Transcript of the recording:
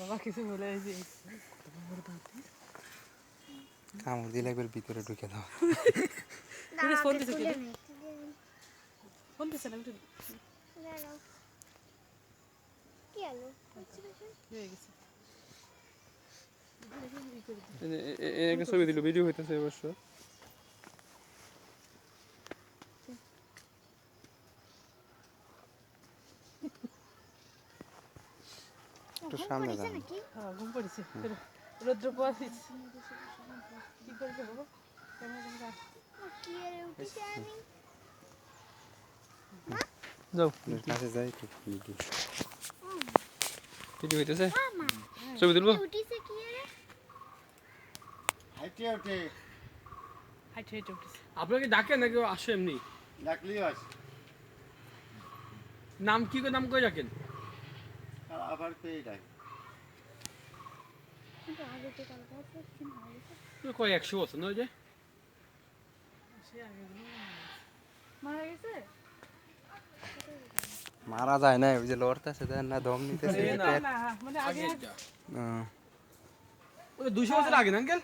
বাবা কিছু বলে যে কামড় দিলে একবার ভিতরে ঢুকে দাও। ফোন দিছে কি ফোন দিছে না উঠে দাঁড়াও কি হলো হয়ে গেছে একটা ছবি দিল, ভিডিও হইতেছে অবশ্য। একটু সামনে যান। হ্যাঁ ঘুম পড়েছে রৌদ্র পোয়া কি করবে বাবা ক্যামেরা কি এর উঠেছে আমি যাও, কাছে যাই একটু ভিডিও। ভিডিও হইতেছে, ছবি তুলবো। উঠেছে কি এর হাইটে ওঠে হাইট হাইট উঠেছে আপনাকে ডাকে নাকি ও আসে এমনি? ডাকলেও আসে নাম কি করে, নাম করে ডাকেন? আর আবার পেয়ে ডাকে কিন্তু আগে তো কাল কাছে দিন হয়ে গেছে কয় 100 বছর না ওই যে সে আগে মারা গেছে মারা যায় না, ওই যে লড়তেছে দেন না, দম নিতেছে। না, না মানে আগে আগে, ওটা 200 বছর আগে না আঙ্কেল?